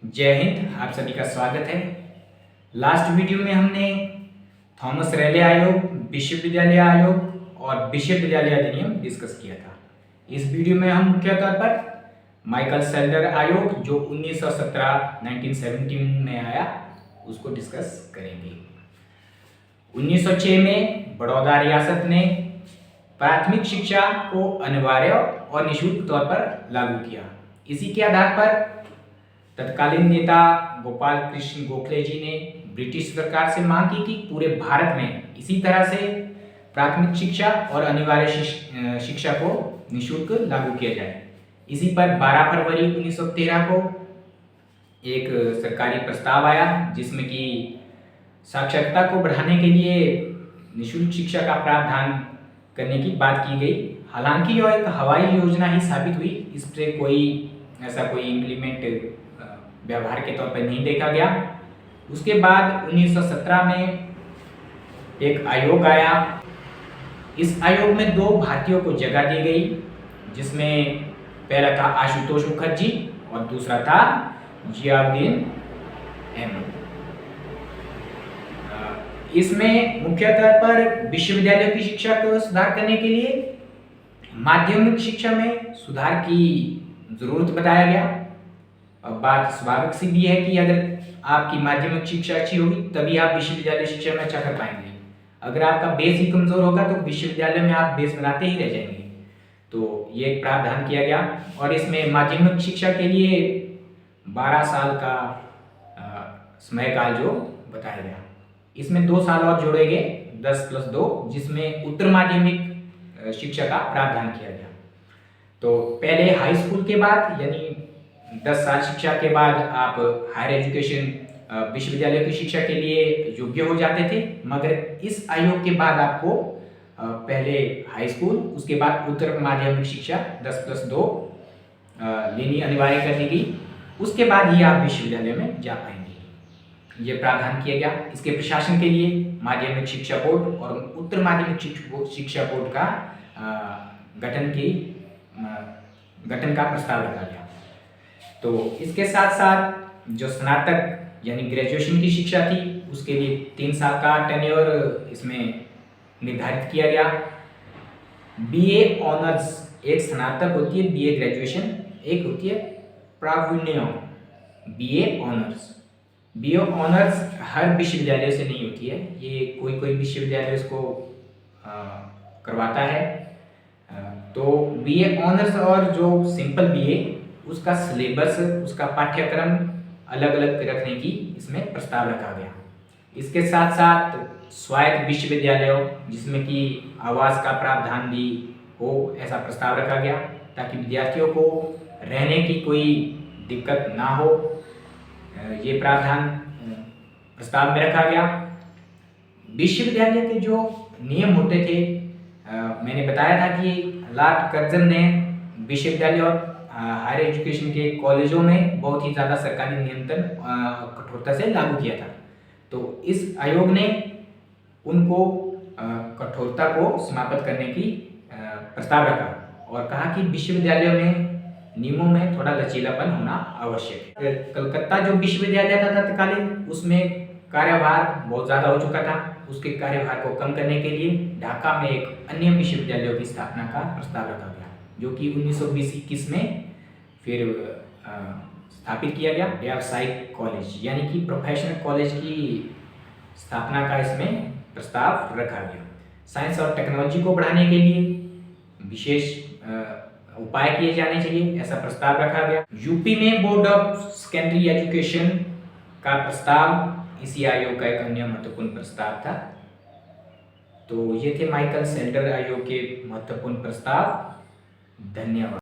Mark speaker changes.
Speaker 1: जय हिंद। आप सभी का स्वागत है। लास्ट वीडियो में हमने थॉमस रेले आयोग, विश्वविद्यालय आयोग और विश्वविद्यालय अधिनियम डिस्कस किया था। इस वीडियो में हम मुख्य तौर पर माइकल सेल्डर आयोग जो 1917 में आया उसको डिस्कस करेंगे। 1906 में बड़ौदा रियासत ने प्राथमिक शिक्षा को अनिवार्य और निःशुल्क तौर पर लागू किया। इसी के आधार पर तत्कालीन नेता गोपाल कृष्ण गोखले जी ने ब्रिटिश सरकार से मांग की कि पूरे भारत में इसी तरह से प्राथमिक शिक्षा और अनिवार्य शिक्षा को निःशुल्क लागू किया जाए। इसी पर 12 फरवरी 1913 को एक सरकारी प्रस्ताव आया जिसमें कि साक्षरता को बढ़ाने के लिए निःशुल्क शिक्षा का प्रावधान करने की बात की गई। हालांकि यह एक हवाई योजना ही साबित हुई, इस पर कोई इम्प्लीमेंट व्यवहार के तौर पर नहीं देखा गया। उसके बाद 1917 में एक आयोग आया। इस आयोग में दो भारतीयों को जगह दी गई, जिसमें पहला था आशुतोष मुखर्जी और दूसरा था जियाउद्दीन अहमद। इसमें मुख्य तौर पर विश्वविद्यालयों की शिक्षा को सुधार करने के लिए माध्यमिक शिक्षा में सुधार की जरूरत बताया गया। अब बात स्वाभाविक सी भी है कि अगर आपकी माध्यमिक शिक्षा अच्छी होगी तभी आप विश्वविद्यालय शिक्षा में अच्छा कर पाएंगे। अगर आपका बेस ही कमजोर होगा तो विश्वविद्यालय में आप बेस बनाते ही रह जाएंगे। तो ये एक प्रावधान किया गया और इसमें माध्यमिक शिक्षा के लिए 12 साल का समय काल जो बताया गया। इसमें 2 साल और जोड़े गए, 10+2, जिसमें उत्तर माध्यमिक शिक्षा का प्रावधान किया गया। तो पहले हाई स्कूल के बाद यानी 10 साल शिक्षा के बाद आप हायर एजुकेशन विश्वविद्यालय की शिक्षा के लिए योग्य हो जाते थे, मगर इस आयोग के बाद आपको पहले हाई स्कूल, उसके बाद उत्तर माध्यमिक शिक्षा 10+2 लेनी अनिवार्य कर दी गई। उसके बाद ही आप विश्वविद्यालय में जा पाएंगे। ये प्रावधान किया गया। इसके प्रशासन के लिए माध्यमिक शिक्षा बोर्ड और उत्तर माध्यमिक शिक्षा बोर्ड का गठन का प्रस्ताव रखा गया। तो इसके साथ साथ जो स्नातक यानी ग्रेजुएशन की शिक्षा थी उसके लिए 3 साल का टेन्योर इसमें निर्धारित किया गया। बीए ऑनर्स एक स्नातक होती है, बीए ग्रेजुएशन एक होती है प्रावीण्य बीए ऑनर्स। बीए ऑनर्स हर विश्वविद्यालय से नहीं होती है, ये कोई विश्वविद्यालय इसको करवाता है। तो बीए ऑनर्स और जो सिंपल बीए उसका सिलेबस, उसका पाठ्यक्रम अलग अलग रखने की इसमें प्रस्ताव रखा गया। इसके साथ साथ स्वायत्त विश्वविद्यालयों जिसमें कि आवास का प्रावधान भी हो, ऐसा प्रस्ताव रखा गया ताकि विद्यार्थियों को रहने की कोई दिक्कत ना हो। ये प्रावधान प्रस्ताव में रखा गया। विश्वविद्यालय के जो नियम होते थे, मैंने बताया था कि लॉर्ड कर्जन ने विश्वविद्यालय और हायर एजुकेशन के कॉलेजों में बहुत ही ज़्यादा सरकारी नियंत्रण कठोरता से लागू किया था। तो इस आयोग ने उनको कठोरता को समाप्त करने की प्रस्ताव रखा और कहा कि विश्वविद्यालयों में नियमों में थोड़ा लचीलापन होना आवश्यक है। कलकत्ता जो विश्वविद्यालय था तत्कालीन, उसमें कार्यभार बहुत ज़्यादा हो चुका था। उसके कार्यभार को कम करने के लिए ढाका में एक अन्य विश्वविद्यालय की स्थापना का प्रस्ताव रखा गया, जो कि 1920-21 में फिर स्थापित किया गया। व्यावसायिक कॉलेज यानी कि प्रोफेशनल कॉलेज की स्थापना का इसमें प्रस्ताव रखा गया। साइंस और टेक्नोलॉजी को बढ़ाने के लिए विशेष उपाय किए जाने चाहिए, ऐसा प्रस्ताव रखा गया। यूपी में बोर्ड ऑफ सेकेंडरी एजुकेशन का प्रस्ताव इसी आयोग का एक अन्य महत्वपूर्ण प्रस्ताव था। तो ये थे माइकल सेल्डर आयोग के महत्वपूर्ण प्रस्ताव। धन्यवाद।